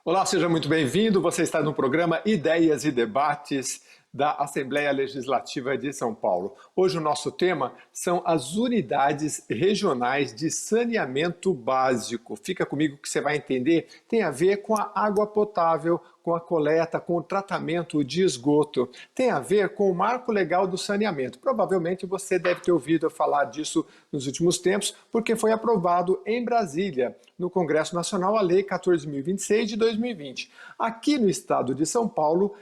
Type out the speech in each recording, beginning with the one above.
Olá, seja muito bem-vindo. Você está no programa Ideias e Debates da Assembleia Legislativa de São Paulo. Hoje o nosso tema são as unidades regionais de saneamento básico. Fica comigo que você vai entender. Tem a ver com a água potável, com a coleta, com o tratamento de esgoto. Tem a ver com o marco legal do saneamento. Provavelmente você deve ter ouvido falar disso nos últimos tempos, porque foi aprovado em Brasília, no Congresso Nacional, a Lei 14.026 de 2020. Aqui no estado de São Paulo,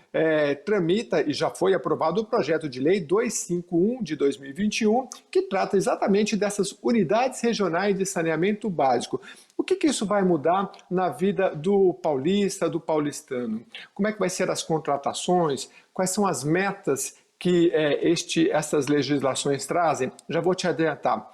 tramita e já foi aprovado o projeto de lei 251 de 2021, que trata exatamente dessas unidades regionais de saneamento básico. O que isso vai mudar na vida do paulista, do paulistano? Como é que vai ser as contratações? Quais são as metas que essas legislações trazem? Já vou te adiantar.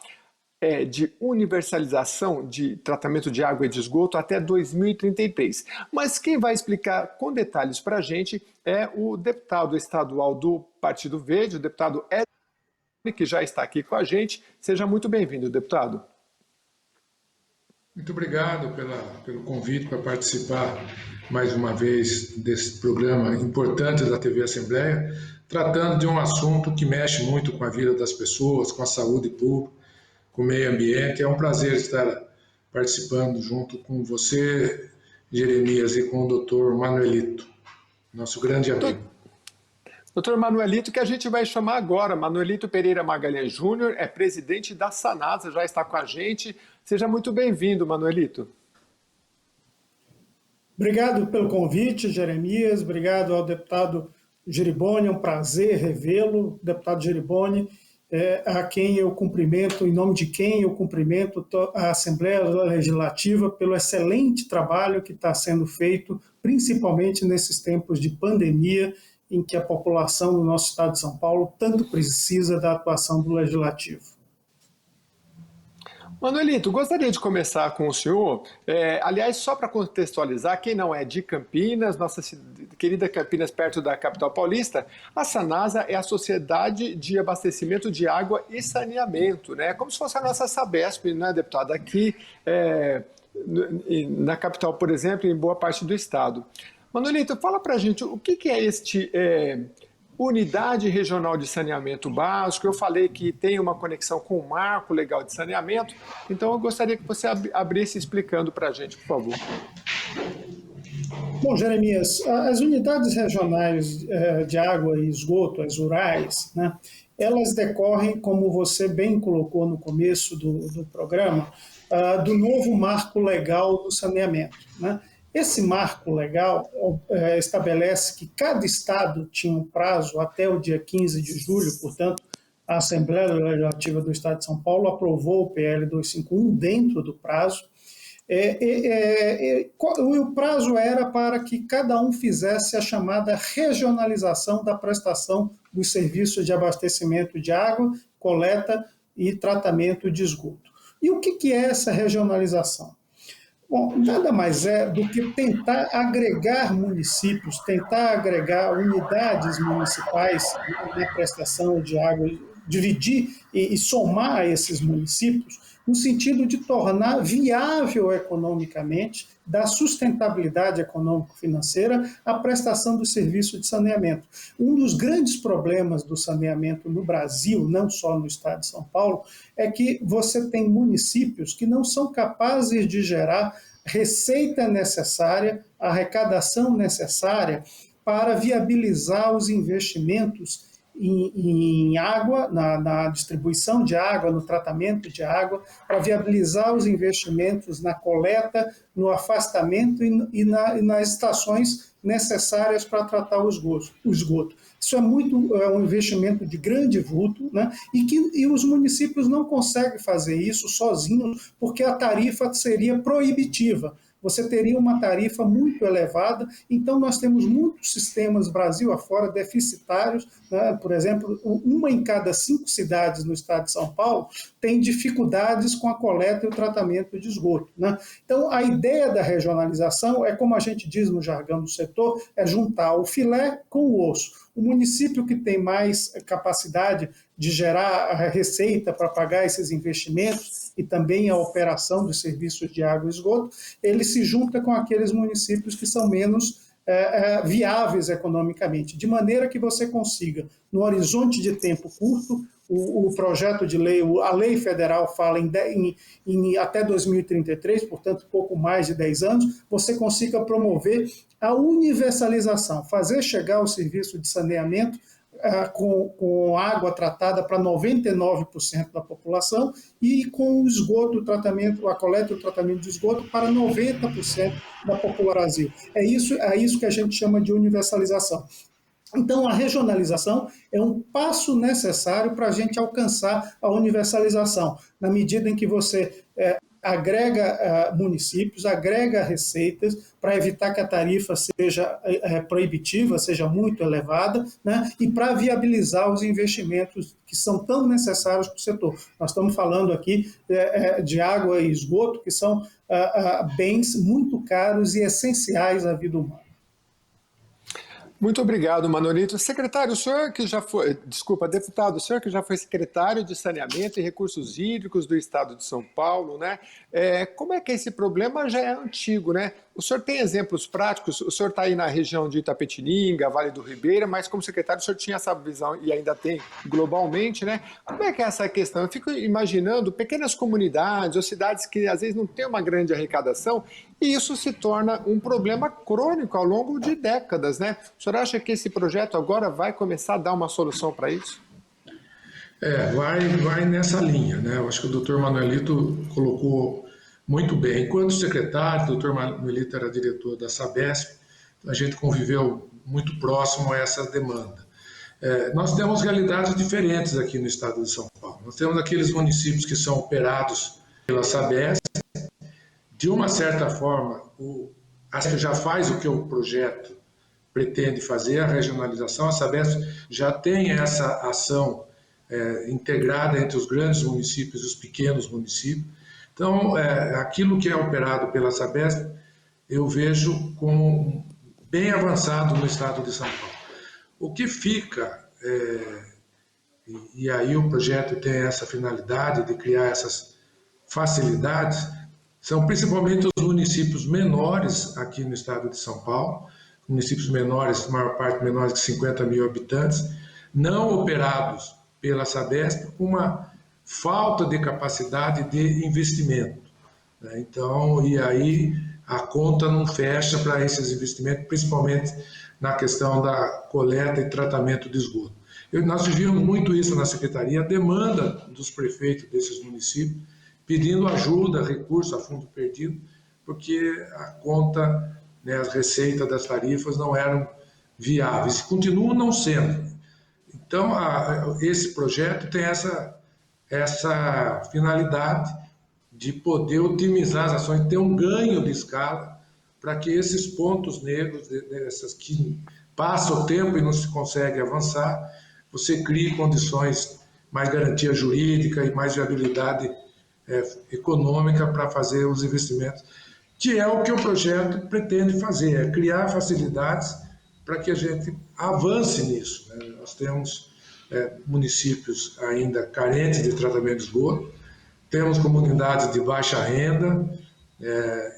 De universalização de tratamento de água e de esgoto até 2033. Mas quem vai explicar com detalhes para a gente é o deputado estadual do Partido Verde, o deputado Edson, que já está aqui com a gente. Seja muito bem-vindo, deputado. Muito obrigado pelo convite para participar mais uma vez desse programa importante da TV Assembleia, tratando de um assunto que mexe muito com a vida das pessoas, com a saúde pública, com o meio ambiente. É um prazer estar participando junto com você, Jeremias, e com o doutor Manuelito, nosso grande amigo. Doutor Manuelito, que a gente vai chamar agora. Manuelito Pereira Magalhães Júnior é presidente da Sanasa, já está com a gente. Seja muito bem-vindo, Manuelito. Obrigado pelo convite, Jeremias. Obrigado ao deputado Geriboni. É um prazer revê-lo, deputado Geriboni, a quem eu cumprimento, em nome de quem eu cumprimento a Assembleia Legislativa pelo excelente trabalho que está sendo feito, principalmente nesses tempos de pandemia, em que a população do nosso estado de São Paulo tanto precisa da atuação do Legislativo. Manuelito, gostaria de começar com o senhor. Aliás, só para contextualizar, quem não é de Campinas, nossa querida Campinas, perto da capital paulista, a Sanasa é a Sociedade de Abastecimento de Água e Saneamento, né? Como se fosse a nossa Sabesp, né, deputado? Aqui na capital, por exemplo, em boa parte do estado. Manuelito, fala para a gente o que é este Unidade Regional de Saneamento Básico. Eu falei que tem uma conexão com o Marco Legal de Saneamento, então eu gostaria que você abrisse explicando para a gente, por favor. Bom, Jeremias, as unidades regionais de água e esgoto, as URAES, né, elas decorrem, como você bem colocou no começo do programa, do novo Marco Legal do Saneamento, né? Esse marco legal estabelece que cada estado tinha um prazo até o dia 15 de julho, portanto, a Assembleia Legislativa do Estado de São Paulo aprovou o PL 251 dentro do prazo. O prazo era para que cada um fizesse a chamada regionalização da prestação dos serviços de abastecimento de água, coleta e tratamento de esgoto. E o que é essa regionalização? Bom, nada mais é do que tentar agregar municípios, tentar agregar unidades municipais na prestação de água, dividir e somar esses municípios, no sentido de tornar viável economicamente, da sustentabilidade econômico-financeira, a prestação do serviço de saneamento. Um dos grandes problemas do saneamento no Brasil, não só no estado de São Paulo, é que você tem municípios que não são capazes de gerar receita necessária, arrecadação necessária para viabilizar os investimentos em água, na distribuição de água, no tratamento de água, para viabilizar os investimentos na coleta, no afastamento e nas estações necessárias para tratar o esgoto. Isso é um investimento de grande vulto, né? E os municípios não conseguem fazer isso sozinhos, porque a tarifa seria proibitiva. Você teria uma tarifa muito elevada, então nós temos muitos sistemas Brasil afora deficitários, né? Por exemplo, 1 em cada 5 cidades no estado de São Paulo tem dificuldades com a coleta e o tratamento de esgoto, né? Então a ideia da regionalização é, como a gente diz no jargão do setor, é juntar o filé com o osso. O município que tem mais capacidade de gerar a receita para pagar esses investimentos e também a operação dos serviços de água e esgoto, ele se junta com aqueles municípios que são menos viáveis economicamente, de maneira que você consiga, no horizonte de tempo curto, o projeto de lei, a lei federal fala em até 2033, portanto, pouco mais de 10 anos, você consiga promover a universalização, fazer chegar o serviço de saneamento com água tratada para 99% da população e com o esgoto, a coleta e o tratamento de esgoto para 90% da população do Brasil. É isso que a gente chama de universalização. Então, a regionalização é um passo necessário para a gente alcançar a universalização, na medida em que você agrega municípios, agrega receitas para evitar que a tarifa seja proibitiva, seja muito elevada, né? E para viabilizar os investimentos que são tão necessários para o setor. Nós estamos falando aqui de água e esgoto, que são bens muito caros e essenciais à vida humana. Muito obrigado, Manolito. Secretário, o senhor que já foi, deputado, o senhor que já foi secretário de Saneamento e Recursos Hídricos do Estado de São Paulo, né? Como é que esse problema já é antigo, né? O senhor tem exemplos práticos? O senhor está aí na região de Itapetininga, Vale do Ribeira, mas como secretário o senhor tinha essa visão e ainda tem globalmente, né? Como é que é essa questão? Eu fico imaginando pequenas comunidades ou cidades que às vezes não têm uma grande arrecadação e isso se torna um problema crônico ao longo de décadas, né? O senhor acha que esse projeto agora vai começar a dar uma solução para isso? Vai nessa linha, né? Eu acho que o doutor Manuelito colocou muito bem. Enquanto secretário, o doutor Manuelito era diretor da Sabesp, a gente conviveu muito próximo a essa demanda. Nós temos realidades diferentes aqui no estado de São Paulo. Nós temos aqueles municípios que são operados pela Sabesp. De uma certa forma, a Sabesp já faz o que o projeto pretende fazer, a regionalização. A Sabesp já tem essa ação integrada entre os grandes municípios e os pequenos municípios. Então, aquilo que é operado pela Sabesp, eu vejo como bem avançado no estado de São Paulo. O que fica, e aí o projeto tem essa finalidade de criar essas facilidades, são principalmente os municípios menores aqui no estado de São Paulo, municípios menores, maior parte menores de 50 mil habitantes, não operados pela Sabesp, com uma falta de capacidade de investimento. Então, e aí a conta não fecha para esses investimentos, principalmente na questão da coleta e tratamento de esgoto. Nós vivemos muito isso na Secretaria, a demanda dos prefeitos desses municípios, pedindo ajuda, recurso a fundo perdido, porque a conta, né, as receitas das tarifas não eram viáveis, e continuam não sendo. Então, esse projeto tem essa finalidade de poder otimizar as ações, ter um ganho de escala para que esses pontos negros, essas que passa o tempo e não se consegue avançar, você crie condições, mais garantia jurídica e mais viabilidade econômica para fazer os investimentos, que é o que o projeto pretende fazer, é criar facilidades para que a gente avance nisso, né? Nós temos municípios ainda carentes de tratamento de esgoto, temos comunidades de baixa renda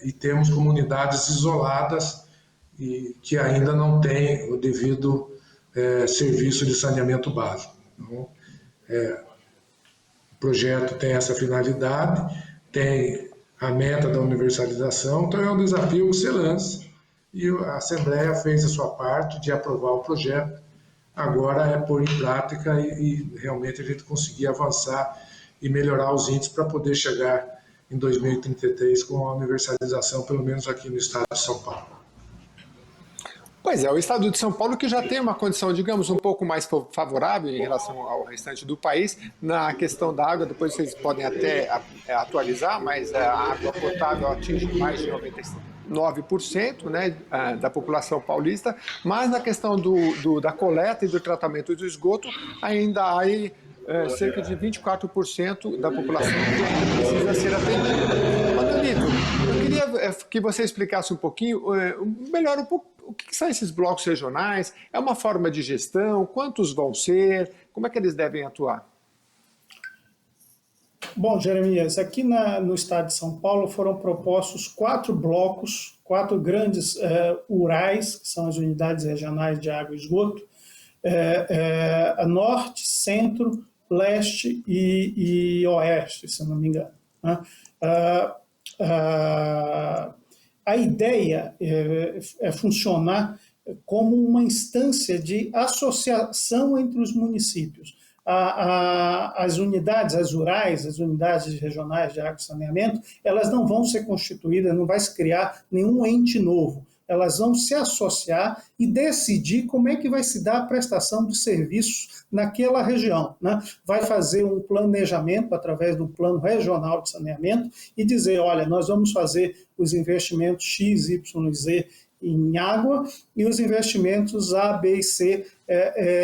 e temos comunidades isoladas e que ainda não têm o devido serviço de saneamento básico. Então, o projeto tem essa finalidade, tem a meta da universalização, então é um desafio que se lança e a Assembleia fez a sua parte de aprovar o projeto. Agora é pôr em prática e realmente a gente conseguir avançar e melhorar os índices para poder chegar em 2033 com a universalização, pelo menos aqui no estado de São Paulo. Pois é, o estado de São Paulo que já tem uma condição, digamos, um pouco mais favorável em relação ao restante do país na questão da água, depois vocês podem até atualizar, mas a água potável atinge mais de 99%, né, da população paulista, mas na questão da coleta e do tratamento do esgoto ainda há cerca de 24% da população que precisa ser atendida. Manolito, eu queria que você explicasse um pouquinho melhor O que são esses blocos regionais? É uma forma de gestão? Quantos vão ser? Como é que eles devem atuar? Bom, Jeremias, aqui no estado de São Paulo foram propostos 4 blocos, 4 grandes URAs, que são as unidades regionais de água e esgoto, a norte, centro, leste e oeste, se não me engano, né? A ideia é funcionar como uma instância de associação entre os municípios. As unidades, as URAs, as unidades regionais de água e saneamento, elas não vão ser constituídas, não vai se criar nenhum ente novo. Elas vão se associar e decidir como é que vai se dar a prestação de serviços naquela região, né? Vai fazer um planejamento através do plano regional de saneamento e dizer, olha, nós vamos fazer os investimentos X, Y, Z em água e os investimentos A, B e C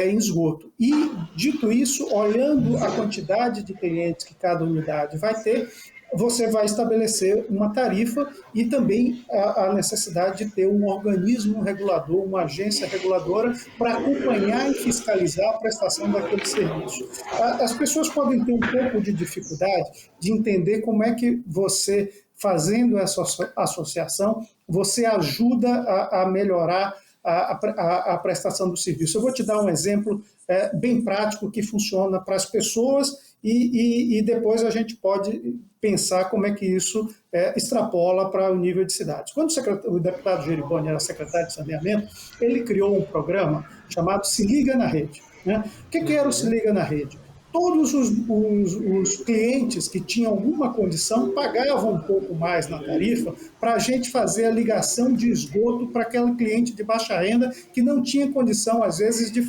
em esgoto. E, dito isso, olhando a quantidade de clientes que cada unidade vai ter, você vai estabelecer uma tarifa e também a necessidade de ter um organismo regulador, uma agência reguladora para acompanhar e fiscalizar a prestação daquele serviço. As pessoas podem ter um pouco de dificuldade de entender como é que você, fazendo essa associação, você ajuda a melhorar a prestação do serviço. Eu vou te dar um exemplo bem prático que funciona para as pessoas e depois a gente pode pensar como é que isso extrapola para o nível de cidades. Quando o deputado Geriboni era secretário de saneamento, ele criou um programa chamado Se Liga na Rede, né? O que era o Se Liga na Rede? Todos os clientes que tinham alguma condição pagavam um pouco mais na tarifa para a gente fazer a ligação de esgoto para aquele cliente de baixa renda que não tinha condição, às vezes, de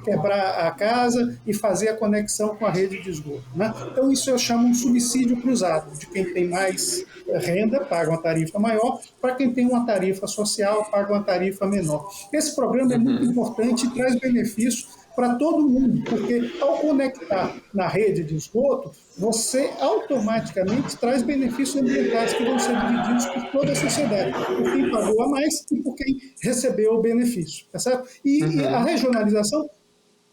quebrar a casa e fazer a conexão com a rede de esgoto, né? Então, isso eu chamo um subsídio cruzado, de quem tem mais renda paga uma tarifa maior, para quem tem uma tarifa social paga uma tarifa menor. Esse programa é muito importante e traz benefícios para todo mundo, porque ao conectar na rede de esgoto, você automaticamente traz benefícios ambientais que vão ser divididos por toda a sociedade, por quem pagou a mais e por quem recebeu o benefício, tá certo? E a regionalização,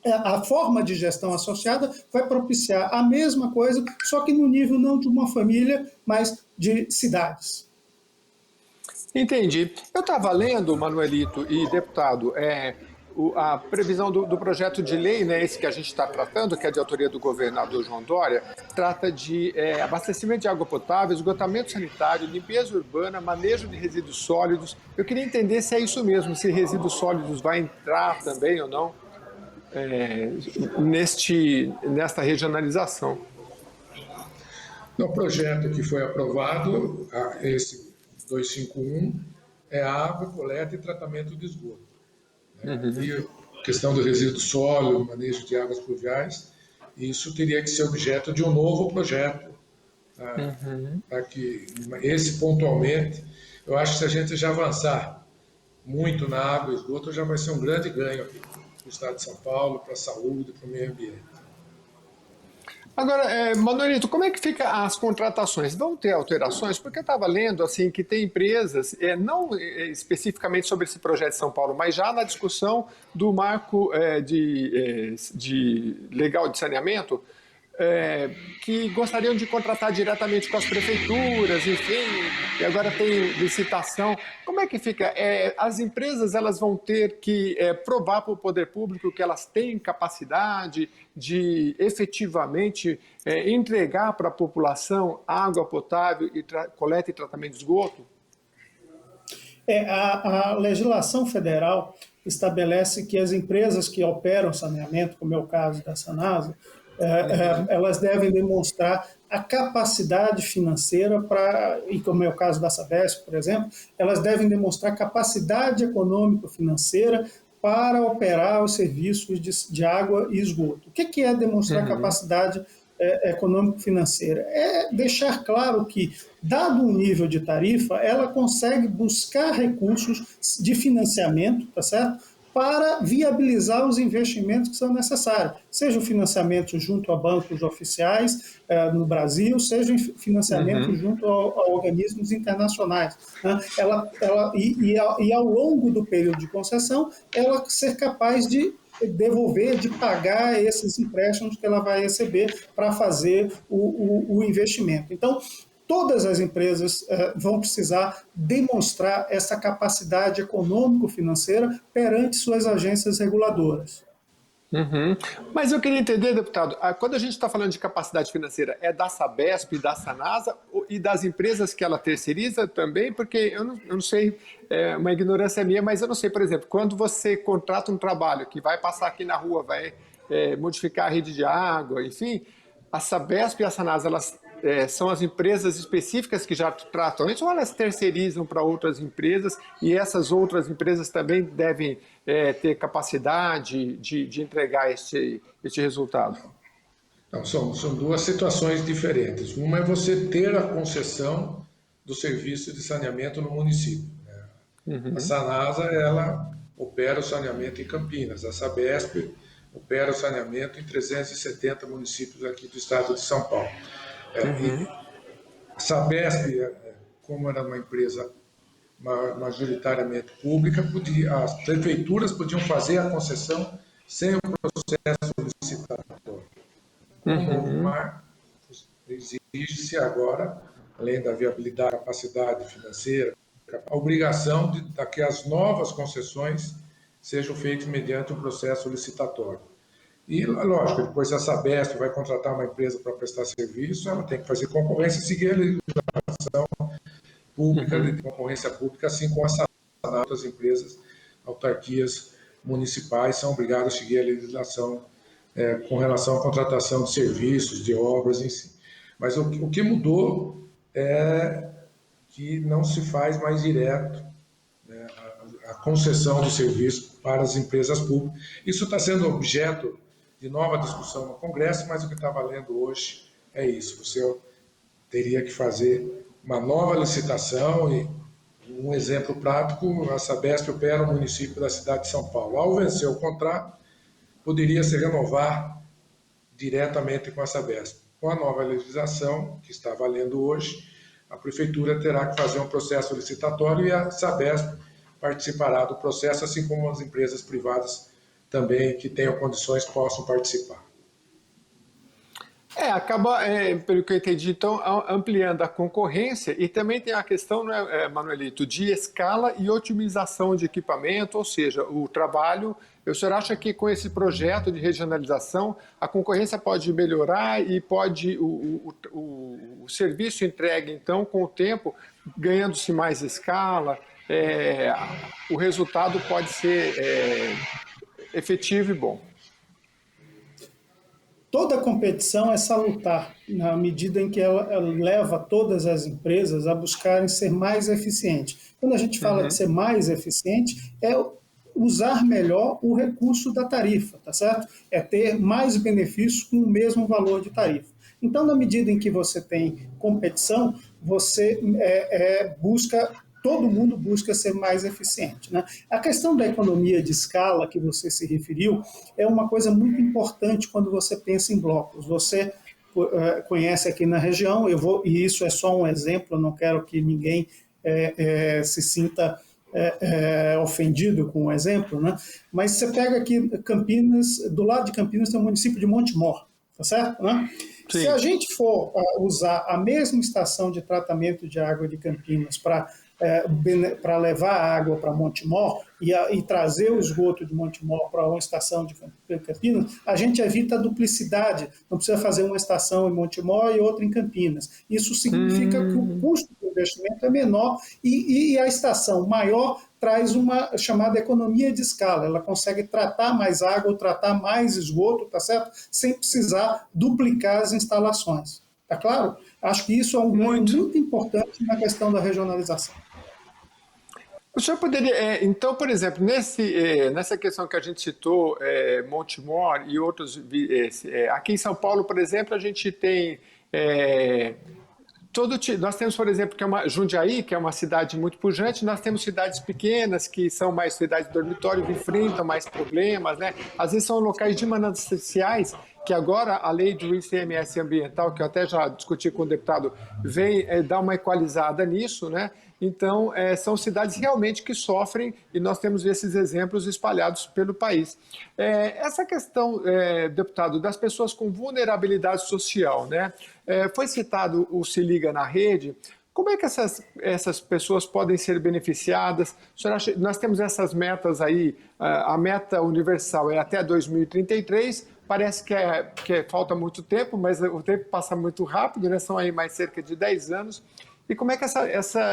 a forma de gestão associada vai propiciar a mesma coisa, só que no nível não de uma família, mas de cidades. Entendi. Eu estava lendo, Manuelito e deputado, a previsão do projeto de lei, né, esse que a gente está tratando, que é de autoria do governador João Dória, trata de abastecimento de água potável, esgotamento sanitário, limpeza urbana, manejo de resíduos sólidos. Eu queria entender se é isso mesmo, se resíduos sólidos vai entrar também ou não nesta regionalização. No projeto que foi aprovado, esse 251, é água, coleta e tratamento de esgoto. E a questão do resíduo sólido, manejo de águas pluviais, isso teria que ser objeto de um novo projeto. Para que esse pontualmente, eu acho que se a gente já avançar muito na água e esgoto, já vai ser um grande ganho aqui para o estado de São Paulo, para a saúde, para o meio ambiente. Agora, Manuelito, como é que fica as contratações? Vão ter alterações? Porque eu estava lendo assim, que tem empresas, não especificamente sobre esse projeto de São Paulo, mas já na discussão do marco de legal de saneamento, que gostariam de contratar diretamente com as prefeituras, enfim, e agora tem licitação. Como é que fica? As empresas elas vão ter que provar para o poder público que elas têm capacidade de efetivamente entregar para a população água potável e coleta e tratamento de esgoto? A legislação federal estabelece que as empresas que operam saneamento, como é o caso da Sanasa, elas devem demonstrar a capacidade financeira e como é o caso da Sabesp, por exemplo, elas devem demonstrar capacidade econômico-financeira para operar os serviços de água e esgoto. O que é demonstrar capacidade econômico-financeira? É deixar claro que, dado um nível de tarifa, ela consegue buscar recursos de financiamento, tá certo? para viabilizar os investimentos que são necessários, seja o financiamento junto a bancos oficiais no Brasil, seja o financiamento junto a organismos internacionais. Né? E ao longo do período de concessão, ela ser capaz de devolver, de pagar esses empréstimos que ela vai receber para fazer o investimento. Então, todas as empresas vão precisar demonstrar essa capacidade econômico-financeira perante suas agências reguladoras. Mas eu queria entender, deputado, quando a gente está falando de capacidade financeira, é da Sabesp, da Sanasa e das empresas que ela terceiriza também? Porque eu não sei, é uma ignorância minha, mas eu não sei, por exemplo, quando você contrata um trabalho que vai passar aqui na rua, vai modificar a rede de água, enfim, a Sabesp e a Sanasa, elas são as empresas específicas que já tratam isso, ou elas terceirizam para outras empresas e essas outras empresas também devem ter capacidade de entregar este resultado? Não, são duas situações diferentes. Uma é você ter a concessão do serviço de saneamento no município. A Sanasa, ela opera o saneamento em Campinas. A Sabesp opera o saneamento em 370 municípios aqui do estado de São Paulo. E a Sabesp, como era uma empresa majoritariamente pública, as prefeituras podiam fazer a concessão sem o processo licitatório. Mas exige-se agora, além da viabilidade, capacidade financeira, a obrigação de que as novas concessões sejam feitas mediante um processo licitatório. E, lógico, depois a Sabesp vai contratar uma empresa para prestar serviço, ela tem que fazer concorrência e seguir a legislação pública, de concorrência pública, assim como as outras empresas, autarquias municipais são obrigadas a seguir a legislação com relação à contratação de serviços, de obras em si. Mas o que mudou é que não se faz mais direto a concessão de serviço para as empresas públicas. Isso está sendo objeto de nova discussão no Congresso, mas o que está valendo hoje é isso. Você teria que fazer uma nova licitação e um exemplo prático, a Sabesp opera o município da cidade de São Paulo. Ao vencer o contrato, poderia se renovar diretamente com a Sabesp. Com a nova legislação, que está valendo hoje, a Prefeitura terá que fazer um processo licitatório e a Sabesp participará do processo, assim como as empresas privadas também que tenham condições possam participar. Acaba, pelo que eu entendi, então, ampliando a concorrência e também tem a questão, né, Manuelito, de escala e otimização de equipamento, ou seja, o trabalho. O senhor acha que com esse projeto de regionalização a concorrência pode melhorar e pode o serviço entregue, então, com o tempo, ganhando-se mais escala, o resultado pode ser efetivo e bom? Toda competição é salutar, na medida em que ela leva todas as empresas a buscarem ser mais eficientes. Quando a gente fala de ser mais eficiente, é usar melhor o recurso da tarifa, tá certo? É ter mais benefícios com o mesmo valor de tarifa. Então, na medida em que você tem competição, você todo mundo busca ser mais eficiente, né? A questão da economia de escala que você se referiu é uma coisa muito importante quando você pensa em blocos. Você conhece aqui na região, e isso é só um exemplo, eu não quero que ninguém se sinta ofendido com o exemplo, né? Mas você pega aqui Campinas, do lado de Campinas tem o município de Montemor, tá certo? Né? Se a gente for usar a mesma estação de tratamento de água de Campinas para levar a água para Montemor e trazer o esgoto de Montemor para uma estação de Campinas, a gente evita a duplicidade. Não precisa fazer uma estação em Montemor e outra em Campinas. Isso significa que o custo do investimento é menor e a estação maior traz uma chamada economia de escala. Ela consegue tratar mais água ou tratar mais esgoto, tá certo? Sem precisar duplicar as instalações. Tá claro? Acho que isso é um ganho muito importante na questão da regionalização. O senhor poderia, então, por exemplo, nessa questão que a gente citou, Montemor e outros, aqui em São Paulo, por exemplo, a gente tem nós temos, por exemplo, que é Jundiaí, que é uma cidade muito pujante, nós temos cidades pequenas, que são mais cidades de dormitório, que enfrentam mais problemas, né? Às vezes são locais de mananciais, que agora a lei do ICMS ambiental, que eu até já discuti com o deputado, vem dar uma equalizada nisso, né? Então, são cidades realmente que sofrem e nós temos esses exemplos espalhados pelo país. Essa questão, deputado, das pessoas com vulnerabilidade social, né? Foi citado o Se Liga na Rede. Como é que essas pessoas podem ser beneficiadas? O senhor acha, nós temos essas metas aí, a meta universal é até 2033, parece que falta muito tempo, mas o tempo passa muito rápido, né? São aí mais cerca de 10 anos. E como é que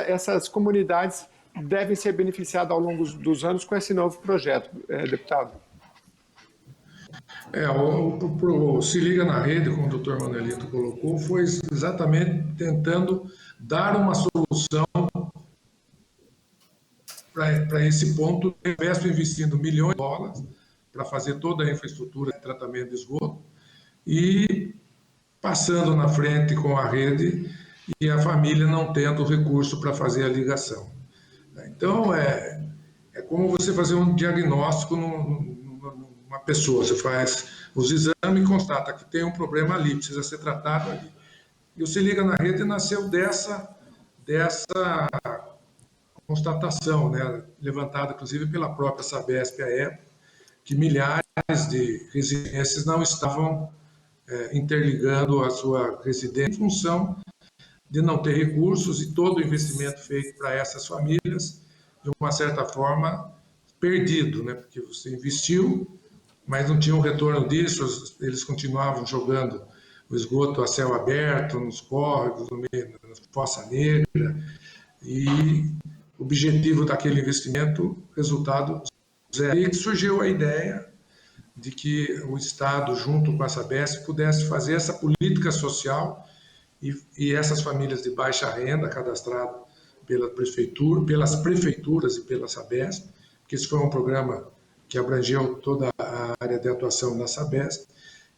essas comunidades devem ser beneficiadas ao longo dos anos com esse novo projeto, deputado? O Se Liga na Rede, como o doutor Manuelito colocou, foi exatamente tentando dar uma solução para esse ponto. O Investo investindo milhões de dólares para fazer toda a infraestrutura de tratamento de esgoto e passando na frente com a rede e a família não tendo recurso para fazer a ligação. Então, é como você fazer um diagnóstico numa pessoa. Você faz os exames e constata que tem um problema ali, precisa ser tratado ali. E o Se Liga na Rede nasceu dessa constatação, né, levantada, inclusive, pela própria Sabesp à época, que milhares de residências não estavam interligando a sua residência em função de não ter recursos e todo o investimento feito para essas famílias, de uma certa forma, perdido, né? Porque você investiu, mas não tinha um retorno disso, eles continuavam jogando o esgoto a céu aberto, nos córregos, na Fossa Negra, e o objetivo daquele investimento, resultado zero. E surgiu a ideia de que o Estado, junto com a Sabesp, pudesse fazer essa política social e essas famílias de baixa renda cadastradas pelas prefeituras e pela Sabesp, que esse foi um programa que abrangeu toda a área de atuação da Sabesp,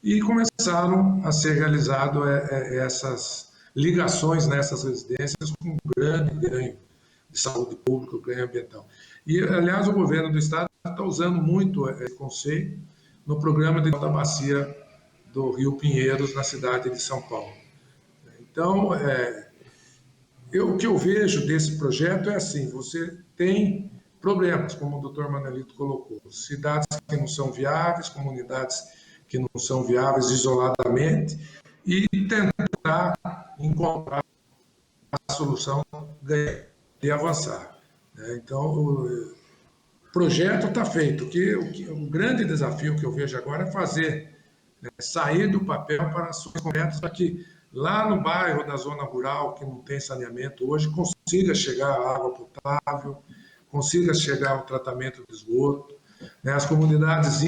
e começaram a ser realizadas essas ligações nessas residências com um grande ganho de saúde pública, ganho ambiental. E, aliás, o governo do Estado está usando muito esse conceito no programa de da bacia do Rio Pinheiros, na cidade de São Paulo. Então, o que eu vejo desse projeto é assim, você tem problemas, como o doutor Manuelito colocou, cidades que não são viáveis, comunidades que não são viáveis isoladamente, e tentar encontrar a solução de avançar. Então, o projeto está feito. O grande desafio que eu vejo agora é fazer, sair do papel para ações concretas, para que lá no bairro da zona rural, que não tem saneamento hoje, consiga chegar a água potável, consiga chegar ao tratamento de esgoto. As comunidades,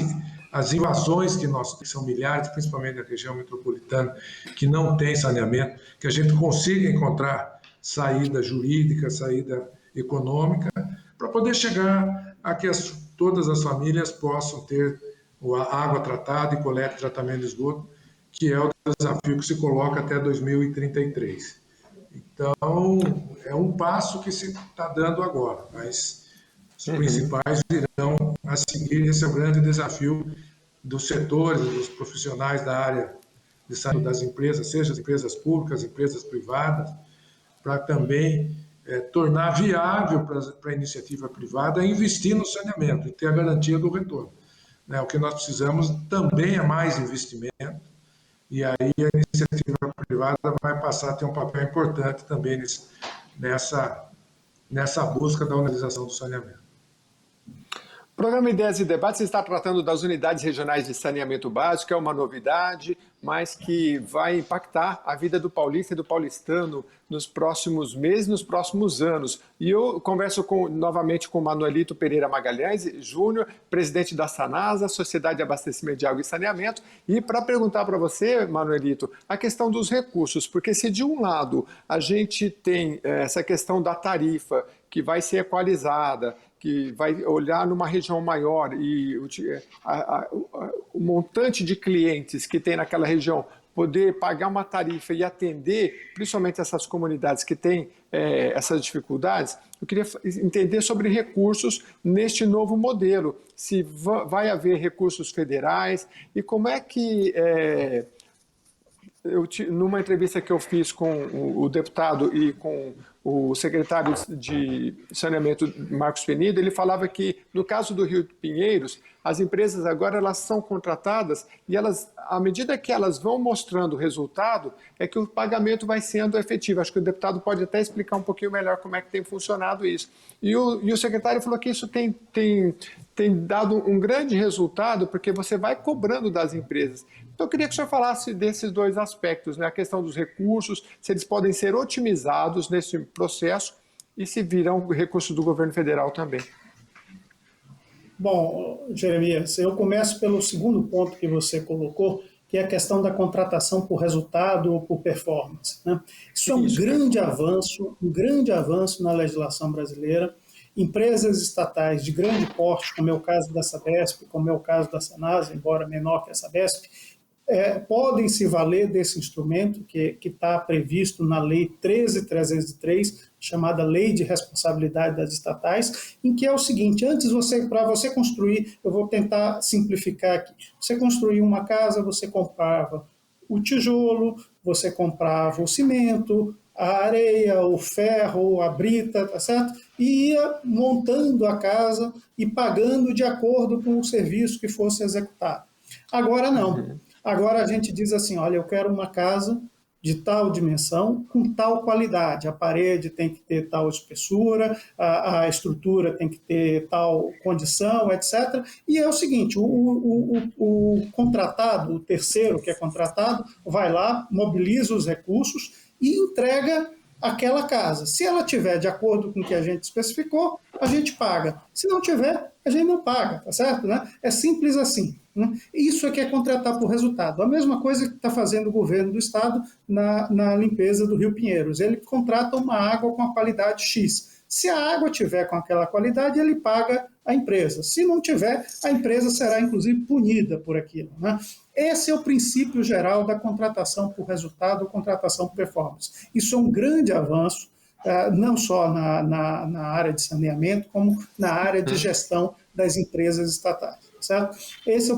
as invasões que são milhares, principalmente na região metropolitana, que não tem saneamento, que a gente consiga encontrar saída jurídica, saída econômica, para poder chegar a que todas as famílias possam ter a água tratada e coleta e tratamento de esgoto, que é o desafio que se coloca até 2033. Então, é um passo que se está dando agora, mas os principais virão a seguir. Esse é o grande desafio dos setores, dos profissionais da área de saúde das empresas, seja as empresas públicas, empresas privadas, para também tornar viável para a iniciativa privada investir no saneamento e ter a garantia do retorno. O que nós precisamos também é mais investimento, e aí a iniciativa privada vai passar a ter um papel importante também nessa busca da universalização do saneamento. O programa Ideias e Debates está tratando das unidades regionais de saneamento básico, é uma novidade, mas que vai impactar a vida do paulista e do paulistano nos próximos meses, nos próximos anos. E eu converso novamente com o Manuelito Pereira Magalhães Júnior, presidente da Sanasa, Sociedade de Abastecimento de Água e Saneamento, e para perguntar para você, Manuelito, a questão dos recursos, porque se de um lado a gente tem essa questão da tarifa, que vai ser equalizada, que vai olhar numa região maior e o montante de clientes que tem naquela região poder pagar uma tarifa e atender, principalmente essas comunidades que têm essas dificuldades, eu queria entender sobre recursos neste novo modelo, se vai haver recursos federais e como é que... numa entrevista que eu fiz com o deputado e com o secretário de Saneamento, Marcos Penido, ele falava que, no caso do Rio Pinheiros, as empresas agora elas são contratadas e elas, à medida que elas vão mostrando o resultado, é que o pagamento vai sendo efetivo. Acho que o deputado pode até explicar um pouquinho melhor como é que tem funcionado isso. E o secretário falou que isso tem dado um grande resultado, porque você vai cobrando das empresas. Então, eu queria que o senhor falasse desses dois aspectos, né? A questão dos recursos, se eles podem ser otimizados nesse processo e se virão recursos do governo federal também. Bom, Jeremias, eu começo pelo segundo ponto que você colocou, que é a questão da contratação por resultado ou por performance, né? Isso é um grande avanço na legislação brasileira. Empresas estatais de grande porte, como é o caso da Sabesp, como é o caso da Sanasa, embora menor que a Sabesp, podem se valer desse instrumento que está previsto na Lei 13.303, chamada Lei de Responsabilidade das Estatais, em que é o seguinte: antes para você construir, eu vou tentar simplificar aqui, você construir uma casa, você comprava o tijolo, você comprava o cimento, a areia, o ferro, a brita, tá certo? E ia montando a casa e pagando de acordo com o serviço que fosse executado. Agora não. Agora a gente diz assim, olha, eu quero uma casa de tal dimensão, com tal qualidade. A parede tem que ter tal espessura, a estrutura tem que ter tal condição, etc. E é o seguinte, o contratado, o terceiro que é contratado, vai lá, mobiliza os recursos e entrega aquela casa. Se ela tiver de acordo com o que a gente especificou, a gente paga. Se não tiver, a gente não paga, tá certo? Né? É simples assim. Né? Isso é que é contratar por resultado. A mesma coisa que está fazendo o governo do estado na limpeza do Rio Pinheiros. Ele contrata uma água com a qualidade X. Se a água tiver com aquela qualidade, ele paga a empresa. Se não tiver, a empresa será, inclusive, punida por aquilo. Né? Esse é o princípio geral da contratação por resultado ou contratação por performance. Isso é um grande avanço, não só na área de saneamento, como na área de gestão das empresas estatais. Certo? Essa é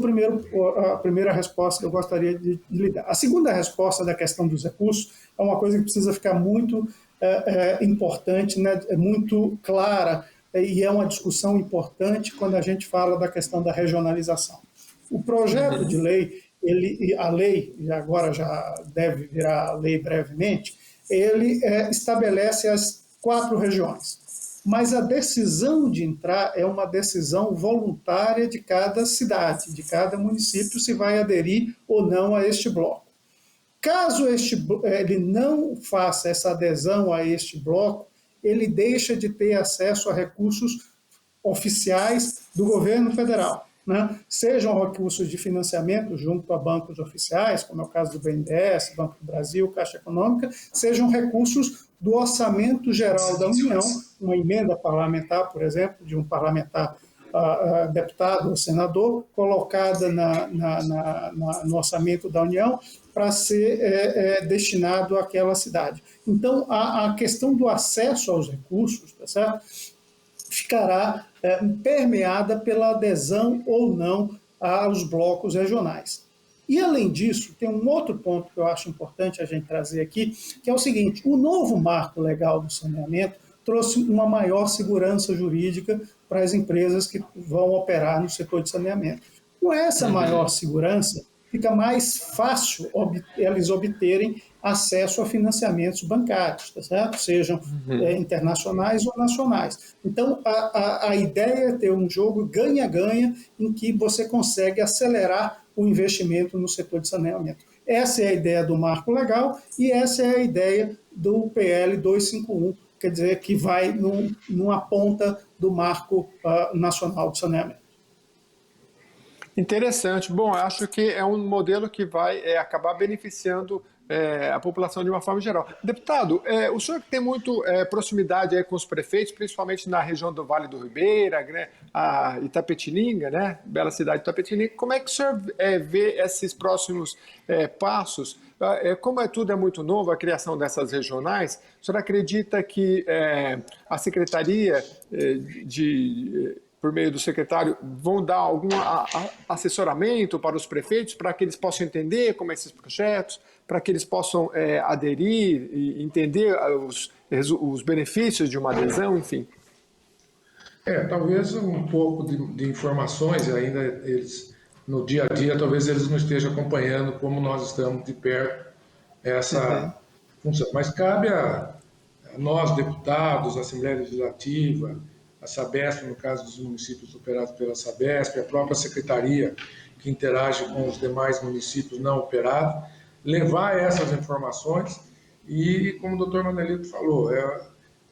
a primeira resposta que eu gostaria de lhe dar. A segunda resposta da questão dos recursos é uma coisa que precisa ficar muito importante, né? Muito clara, e é uma discussão importante quando a gente fala da questão da regionalização. O projeto de lei, a lei, e agora já deve virar lei brevemente, ele estabelece as 4 regiões. Mas a decisão de entrar é uma decisão voluntária de cada cidade, de cada município, se vai aderir ou não a este bloco. Caso ele não faça essa adesão a este bloco, ele deixa de ter acesso a recursos oficiais do governo federal, né? Sejam recursos de financiamento junto a bancos oficiais, como é o caso do BNDES, Banco do Brasil, Caixa Econômica, sejam recursos do Orçamento Geral da União, uma emenda parlamentar, por exemplo, de um parlamentar deputado ou senador, colocada no Orçamento da União para ser destinado àquela cidade. Então, a questão do acesso aos recursos, tá certo? Ficará permeada pela adesão ou não aos blocos regionais. E, além disso, tem um outro ponto que eu acho importante a gente trazer aqui, que é o seguinte: o novo marco legal do saneamento trouxe uma maior segurança jurídica para as empresas que vão operar no setor de saneamento. Com essa maior segurança, fica mais fácil eles obterem acesso a financiamentos bancários, tá certo? Sejam internacionais ou nacionais. Então, a ideia é ter um jogo ganha-ganha em que você consegue acelerar o investimento no setor de saneamento. Essa é a ideia do marco legal e essa é a ideia do PL 251, quer dizer, que vai numa ponta do marco nacional de saneamento. Interessante. Bom, acho que é um modelo que vai acabar beneficiando a população de uma forma geral. Deputado, o senhor que tem muito proximidade aí com os prefeitos, principalmente na região do Vale do Ribeira, né, a Itapetininga, né, bela cidade de Itapetininga, como é que o senhor vê esses próximos passos? Como tudo é muito novo, a criação dessas regionais, o senhor acredita que a Secretaria por meio do secretário, vão dar algum assessoramento para os prefeitos para que eles possam entender como esses projetos, para que eles possam aderir e entender os benefícios de uma adesão, enfim? Talvez um pouco de informações, ainda eles, no dia a dia, talvez eles não estejam acompanhando como nós estamos de perto essa função. Mas cabe a nós, deputados, a Assembleia Legislativa, a Sabesp, no caso dos municípios operados pela Sabesp, a própria Secretaria, que interage com os demais municípios não operados, levar essas informações e, como o doutor Manelito falou,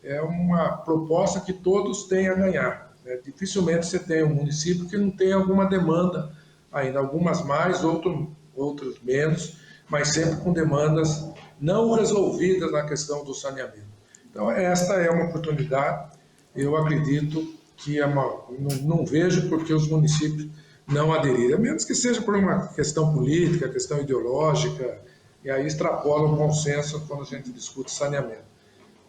é uma proposta que todos têm a ganhar. Né? Dificilmente você tem um município que não tem alguma demanda ainda, algumas mais, outras menos, mas sempre com demandas não resolvidas na questão do saneamento. Então, esta é uma oportunidade. Eu acredito que não vejo por que os municípios não aderirem, a menos que seja por uma questão política, questão ideológica, e aí extrapola o bom senso quando a gente discute saneamento.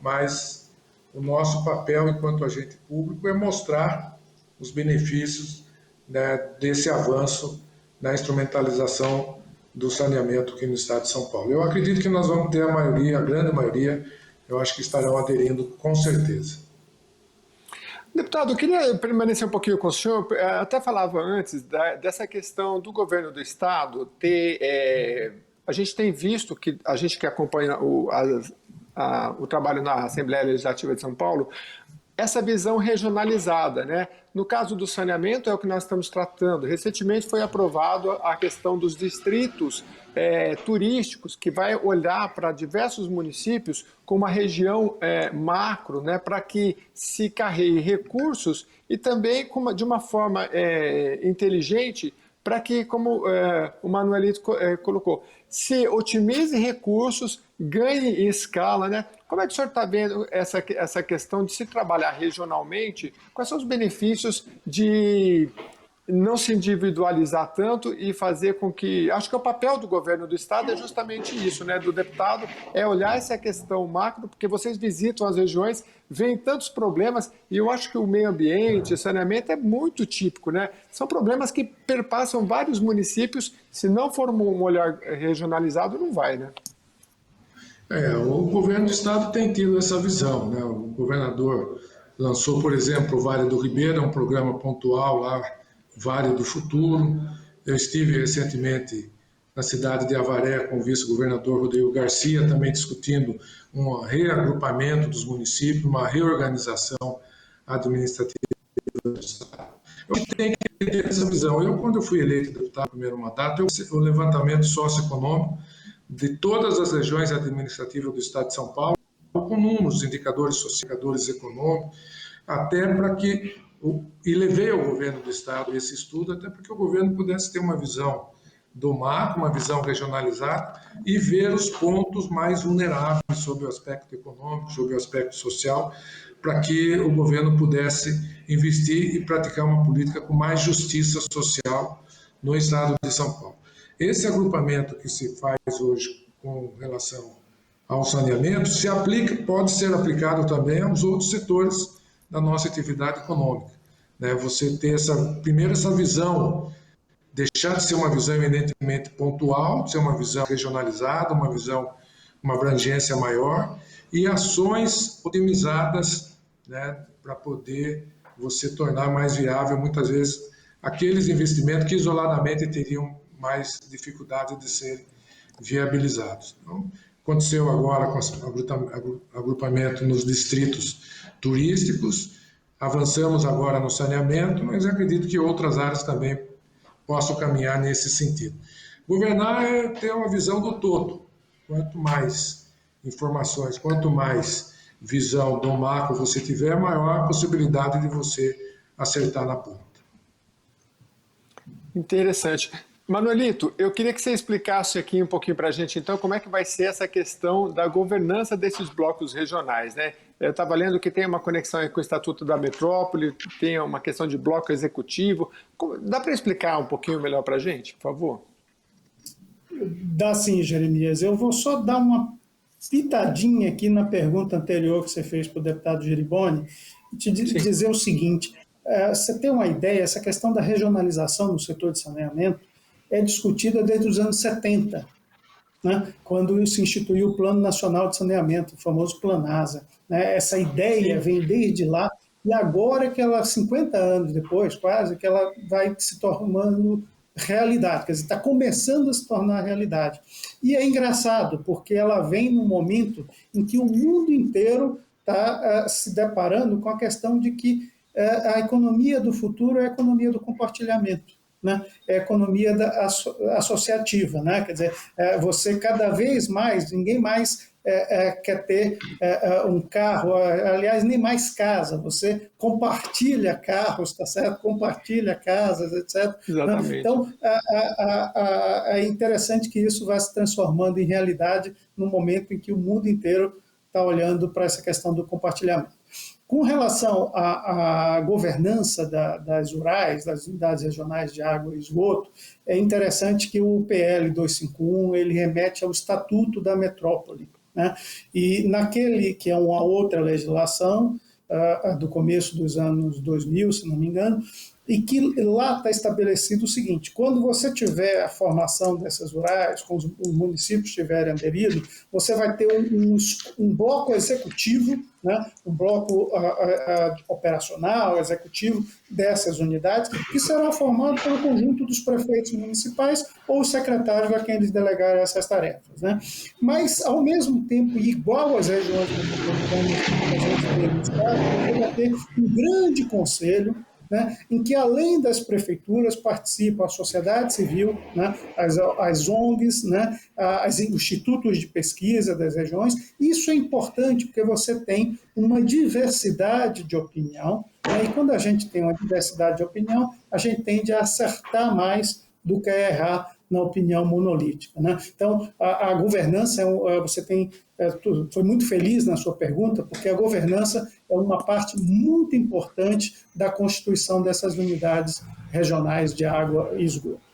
Mas o nosso papel enquanto agente público é mostrar os benefícios, né, desse avanço na instrumentalização do saneamento aqui no estado de São Paulo. Eu acredito que nós vamos ter a grande maioria, eu acho que estarão aderindo com certeza. Deputado, eu queria permanecer um pouquinho com o senhor. Até falava antes dessa questão do governo do estado ter... a gente tem visto, que a gente que acompanha o trabalho na Assembleia Legislativa de São Paulo, essa visão regionalizada, né? No caso do saneamento é o que nós estamos tratando. Recentemente foi aprovado a questão dos distritos turísticos, que vai olhar para diversos municípios como uma região macro, né? Para que se carregue recursos e também de uma forma inteligente para que, como o Manuelito colocou, se otimize recursos, ganhe em escala, né? Como é que o senhor está vendo essa questão de se trabalhar regionalmente? Quais são os benefícios de não se individualizar tanto e fazer com que... Acho que o papel do governo do estado é justamente isso, né? Do deputado, é olhar essa questão macro, porque vocês visitam as regiões, veem tantos problemas, e eu acho que o meio ambiente, o saneamento é muito típico, né? São problemas que perpassam vários municípios, se não for um olhar regionalizado, não vai, né? O governo do estado tem tido essa visão, né? O governador lançou, por exemplo, o Vale do Ribeira, um programa pontual lá, Vale do Futuro. Eu estive recentemente na cidade de Avaré com o vice-governador Rodrigo Garcia, também discutindo um reagrupamento dos municípios, uma reorganização administrativa do estado. Eu acho que tem que ter essa visão. Quando eu fui eleito deputado no primeiro mandato, o levantamento socioeconômico de todas as regiões administrativas do estado de São Paulo, com números, indicadores sociais, indicadores econômicos, até para que... E levei ao governo do estado esse estudo, até para que o governo pudesse ter uma visão do macro, uma visão regionalizada, e ver os pontos mais vulneráveis sobre o aspecto econômico, sobre o aspecto social, para que o governo pudesse investir e praticar uma política com mais justiça social no estado de São Paulo. Esse agrupamento que se faz hoje com relação ao saneamento pode ser aplicado também aos outros setores da nossa atividade econômica. Né? Você ter essa visão, deixar de ser uma visão eminentemente pontual, ser uma visão regionalizada, uma abrangência maior, e ações otimizadas, né, para poder você tornar mais viável, muitas vezes, aqueles investimentos que isoladamente teriam mais dificuldade de serem viabilizados. Então, aconteceu agora com o agrupamento nos distritos turísticos, avançamos agora no saneamento, mas acredito que outras áreas também possam caminhar nesse sentido. Governar é ter uma visão do todo. Quanto mais informações, quanto mais visão do macro você tiver, maior a possibilidade de você acertar na ponta. Interessante. Manuelito, eu queria que você explicasse aqui um pouquinho para a gente, então, como é que vai ser essa questão da governança desses blocos regionais, né? Eu estava lendo que tem uma conexão aí com o Estatuto da Metrópole, tem uma questão de bloco executivo. Dá para explicar um pouquinho melhor para a gente, por favor? Dá sim, Jeremias. Eu vou só dar uma pitadinha aqui na pergunta anterior que você fez para o deputado Geriboni e te Sim. dizer o seguinte: você tem uma ideia, essa questão da regionalização no setor de saneamento é discutida desde os anos 70, né, quando se instituiu o Plano Nacional de Saneamento, o famoso Planasa. Né? Essa ideia vem desde lá, e agora que ela, 50 anos depois, quase, que ela vai se tornando realidade, quer dizer, está começando a se tornar realidade. E é engraçado, porque ela vem num momento em que o mundo inteiro está se deparando com a questão de que a economia do futuro é a economia do compartilhamento. Né? É a economia associativa, né? Quer dizer, você cada vez mais, ninguém mais quer ter um carro, aliás, nem mais casa, você compartilha carros, tá certo? Compartilha casas, etc. Né? Exatamente. Então, é interessante que isso vá se transformando em realidade no momento em que o mundo inteiro está olhando para essa questão do compartilhamento. Com relação à governança das URAs, das unidades regionais de água e esgoto, é interessante que o PL 251 ele remete ao Estatuto da Metrópole, né? E naquele que é uma outra legislação do começo dos anos 2000, se não me engano, e que lá está estabelecido o seguinte: quando você tiver a formação dessas URAs, com os municípios tiverem aderido, você vai ter um bloco executivo, né, um bloco operacional, executivo dessas unidades, que será formado pelo conjunto dos prefeitos municipais ou os secretários a quem eles delegarem essas tarefas. Né? Mas, ao mesmo tempo, igual às regiões metropolitanas que a gente tem no estado, você vai ter um grande conselho, né, em que, além das prefeituras, participam a sociedade civil, né, as ONGs, né, os institutos de pesquisa das regiões. Isso é importante porque você tem uma diversidade de opinião, né, e quando a gente tem uma diversidade de opinião, a gente tende a acertar mais do que a errar na opinião monolítica. Né? Então, a governança, você tem, foi muito feliz na sua pergunta, porque a governança é uma parte muito importante da constituição dessas unidades regionais de água e esgoto.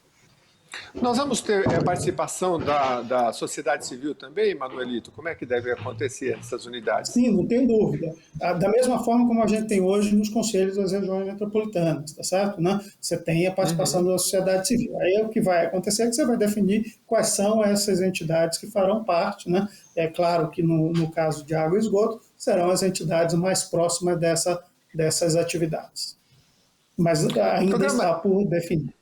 Nós vamos ter participação da sociedade civil também, Manuelito? Como é que deve acontecer essas unidades? Sim, não tem dúvida. Da mesma forma como a gente tem hoje nos conselhos das regiões metropolitanas, tá certo? Né? Você tem a participação da sociedade civil. Aí o que vai acontecer é que você vai definir quais são essas entidades que farão parte, né? É claro que no caso de água e esgoto, serão as entidades mais próximas dessas atividades. Mas ainda está por definir.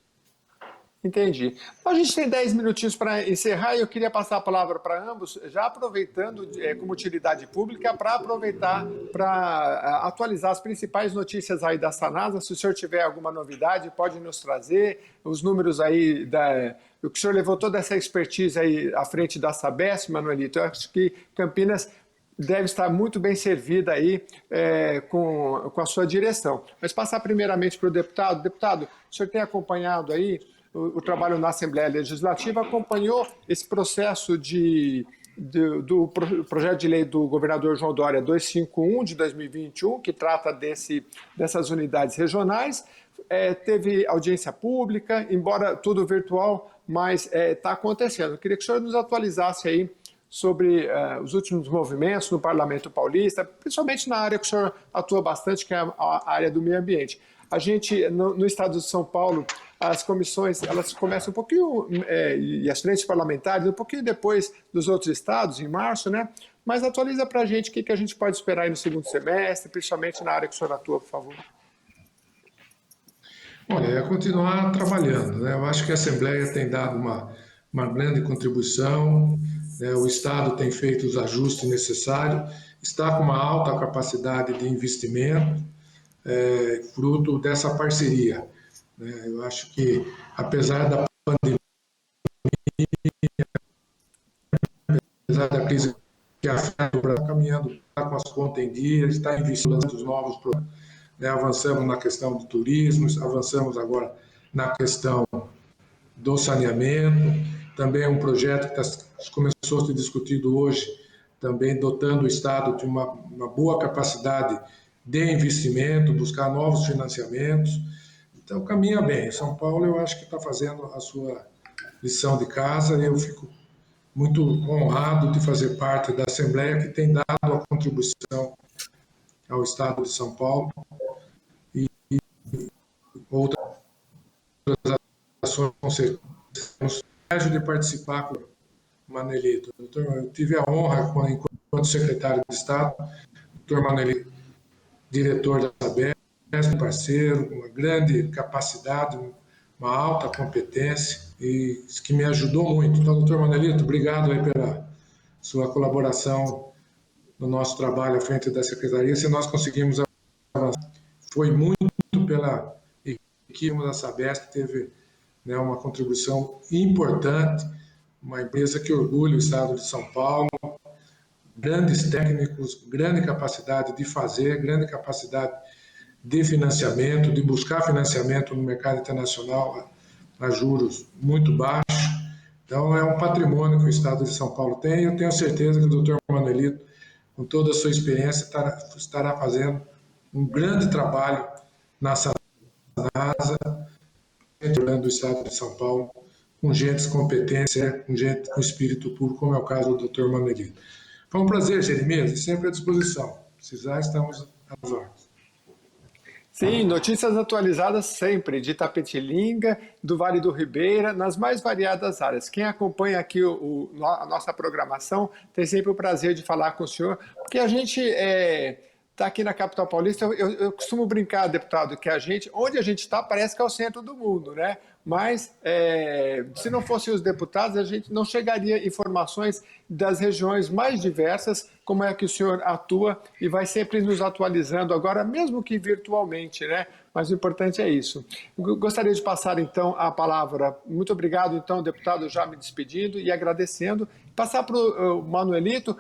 Entendi. A gente tem 10 minutinhos para encerrar e eu queria passar a palavra para ambos, já aproveitando como utilidade pública, para aproveitar para atualizar as principais notícias aí da Sanasa. Se o senhor tiver alguma novidade, pode nos trazer os números aí o que o senhor levou toda essa expertise aí à frente da Sabesp, Manuelito. Eu acho que Campinas deve estar muito bem servida aí com a sua direção. Mas passar primeiramente para o deputado. Deputado, o senhor tem acompanhado aí o trabalho na Assembleia Legislativa, acompanhou esse processo do projeto de lei do governador João Dória 251 de 2021, que trata dessas unidades regionais. Teve audiência pública, embora tudo virtual, mas está acontecendo. Eu queria que o senhor nos atualizasse aí sobre os últimos movimentos no Parlamento Paulista, principalmente na área que o senhor atua bastante, que é a área do meio ambiente. A gente, no estado de São Paulo, as comissões, elas começam um pouquinho, e as frentes parlamentares, um pouquinho depois dos outros estados, em março, né? Mas atualiza para a gente o que a gente pode esperar aí no segundo semestre, principalmente na área que o senhor atua, por favor. Olha, é continuar trabalhando, né? Eu acho que a Assembleia tem dado uma grande contribuição, né? O Estado tem feito os ajustes necessários, está com uma alta capacidade de investimento, fruto dessa parceria. Eu acho que, apesar da pandemia, apesar da crise que afeta o Brasil, caminhando, está com as contas em dia, está investindo nos novos programas. Avançamos na questão do turismo, avançamos agora na questão do saneamento, também um projeto que começou a ser discutido hoje, também dotando o Estado de uma boa capacidade de investimento, buscar novos financiamentos. Então, caminha bem. São Paulo, eu acho que está fazendo a sua lição de casa, e eu fico muito honrado de fazer parte da Assembleia, que tem dado a contribuição ao Estado de São Paulo e outras ações com certeza. De participar com o Manelito. Eu tive a honra, enquanto secretário de Estado, doutor Manelito, diretor da Sabesp, parceiro, com uma grande capacidade, uma alta competência, e que me ajudou muito. Então, doutor Manelito, obrigado aí pela sua colaboração no nosso trabalho à frente da Secretaria. Se nós conseguimos avançar, foi muito pela equipe da Sabesp, que teve, né, uma contribuição importante, uma empresa que orgulha o Estado de São Paulo, grandes técnicos, grande capacidade de fazer, grande capacidade de financiamento, de buscar financiamento no mercado internacional a juros muito baixos. Então, é um patrimônio que o Estado de São Paulo tem, e eu tenho certeza que o doutor Manelito, com toda a sua experiência, estará fazendo um grande trabalho na SANASA, do Estado de São Paulo, com gente competência, com gente com espírito puro, como é o caso do Dr. Manelito. Foi um prazer, Jeremias, e sempre à disposição. Precisar, estamos às ordens. Sim, notícias atualizadas sempre, de Itapetininga, do Vale do Ribeira, nas mais variadas áreas. Quem acompanha aqui a nossa programação tem sempre o prazer de falar com o senhor, porque a gente está aqui na capital paulista. Eu costumo brincar, deputado, que onde a gente está, parece que é o centro do mundo, né? Mas, se não fossem os deputados, a gente não chegaria a informações das regiões mais diversas, como é que o senhor atua e vai sempre nos atualizando agora, mesmo que virtualmente, né? Mas o importante é isso. Eu gostaria de passar, então, a palavra. Muito obrigado, então, deputado, já me despedindo e agradecendo. Passar para o Manuelito,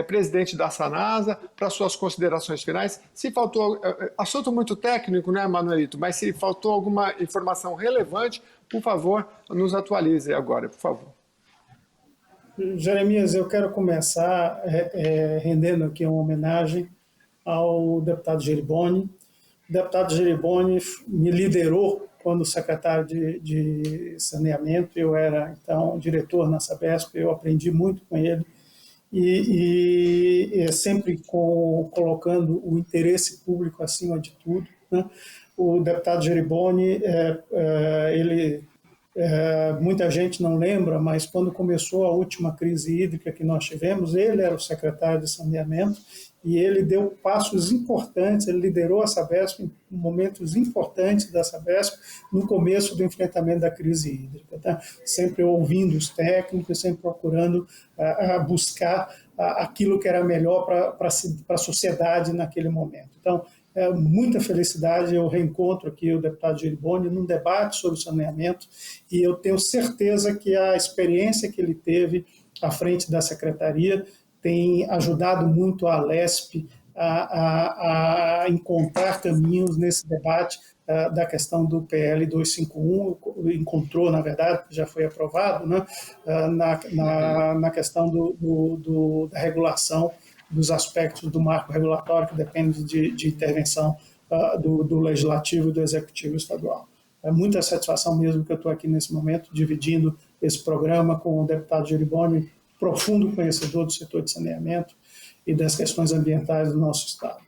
presidente da SANASA, para suas considerações finais. Se faltou, assunto muito técnico, né, Manuelito? Mas se faltou alguma informação relevante, por favor, nos atualize agora, por favor. Jeremias, eu quero começar rendendo aqui uma homenagem ao deputado Geriboni. O deputado Geriboni me liderou quando secretário de saneamento. Eu era, então, diretor na Sabesp, eu aprendi muito com ele, e sempre colocando o interesse público acima de tudo, né? O deputado Geriboni, muita gente não lembra, mas quando começou a última crise hídrica que nós tivemos, ele era o secretário de saneamento, e ele deu passos importantes, ele liderou a Sabesp em momentos importantes da Sabesp no começo do enfrentamento da crise hídrica, tá? Sempre ouvindo os técnicos, sempre procurando buscar aquilo que era melhor para a sociedade naquele momento. Então, muita felicidade, eu reencontro aqui o deputado Geriboni num debate sobre saneamento, e eu tenho certeza que a experiência que ele teve à frente da secretaria tem ajudado muito a Alesp a encontrar caminhos nesse debate da questão do PL 251, encontrou, na verdade, já foi aprovado, né, na questão da regulação dos aspectos do marco regulatório, que depende de intervenção do Legislativo e do Executivo Estadual. É muita satisfação mesmo que eu estou aqui nesse momento, dividindo esse programa com o deputado Geriboni, profundo conhecedor do setor de saneamento e das questões ambientais do nosso Estado.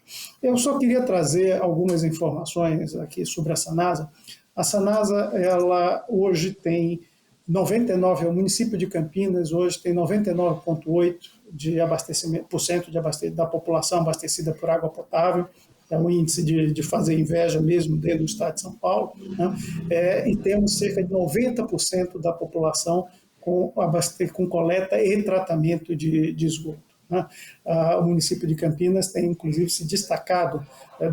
Eu só queria trazer algumas informações aqui sobre a SANASA. A SANASA, ela hoje tem 99, o município de Campinas hoje tem 99,8% de abastecimento, da população abastecida por água potável. É um índice de fazer inveja mesmo dentro do estado de São Paulo, né? E temos cerca de 90% da população com coleta e tratamento de esgoto, né? O município de Campinas tem, inclusive, se destacado,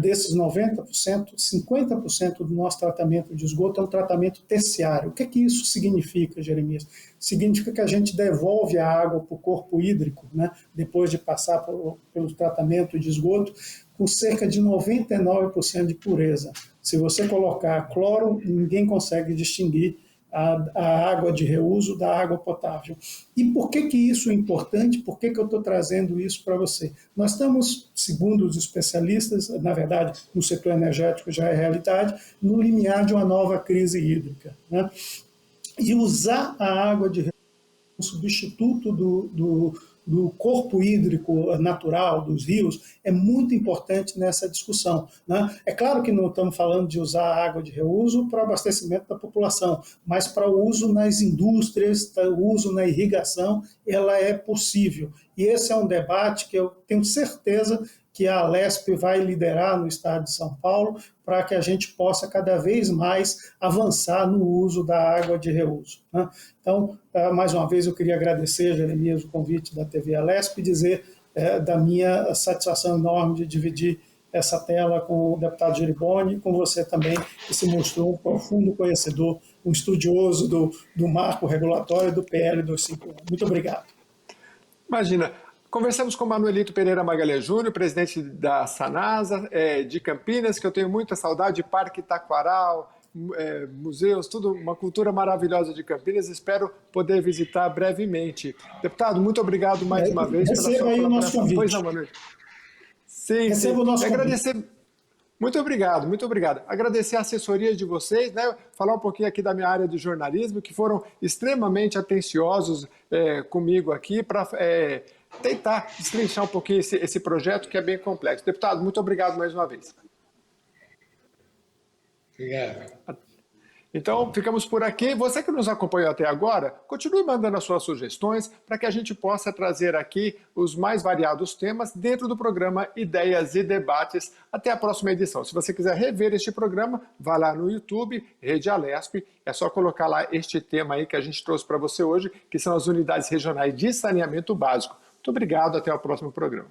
desses 90%, 50% do nosso tratamento de esgoto é um tratamento terciário. O que isso significa, Jeremias? Significa que a gente devolve a água para o corpo hídrico, né, depois de passar pelo tratamento de esgoto, com cerca de 99% de pureza. Se você colocar cloro, ninguém consegue distinguir a água de reuso da água potável. E por que isso é importante? Por que eu estou trazendo isso para você? Nós estamos, segundo os especialistas, na verdade, no setor energético já é realidade, no limiar de uma nova crise hídrica, né? E usar a água de reuso como substituto do corpo hídrico natural, dos rios, é muito importante nessa discussão, né? É claro que não estamos falando de usar a água de reuso para abastecimento da população, mas para o uso nas indústrias, o uso na irrigação, ela é possível. E esse é um debate que eu tenho certeza que a Alesp vai liderar no estado de São Paulo para que a gente possa cada vez mais avançar no uso da água de reuso, né? Então, mais uma vez, eu queria agradecer, Jeremias, o convite da TV Alesp e dizer da minha satisfação enorme de dividir essa tela com o deputado Geriboni e com você também, que se mostrou um profundo conhecedor, um estudioso do marco regulatório do PL 251. Muito obrigado. Imagina. Conversamos com Manuelito Pereira Magalhães Júnior, presidente da Sanasa, de Campinas, que eu tenho muita saudade, Parque Taquaral, museus, tudo, uma cultura maravilhosa de Campinas. Espero poder visitar brevemente. Deputado, muito obrigado mais uma vez pela sua colaboração. Pois não, Manuelito. Sim, receba o nosso agradecer. Muito obrigado, muito obrigado. Agradecer a assessoria de vocês, né? Falar um pouquinho aqui da minha área de jornalismo, que foram extremamente atenciosos comigo aqui para tentar destrinchar um pouquinho esse projeto que é bem complexo. Deputado, muito obrigado mais uma vez. Obrigado. Então, ficamos por aqui. Você que nos acompanhou até agora, continue mandando as suas sugestões para que a gente possa trazer aqui os mais variados temas dentro do programa Ideias e Debates. Até a próxima edição. Se você quiser rever este programa, vá lá no YouTube, Rede Alesp. É só colocar lá este tema aí que a gente trouxe para você hoje, que são as unidades regionais de saneamento básico. Muito obrigado, até o próximo programa.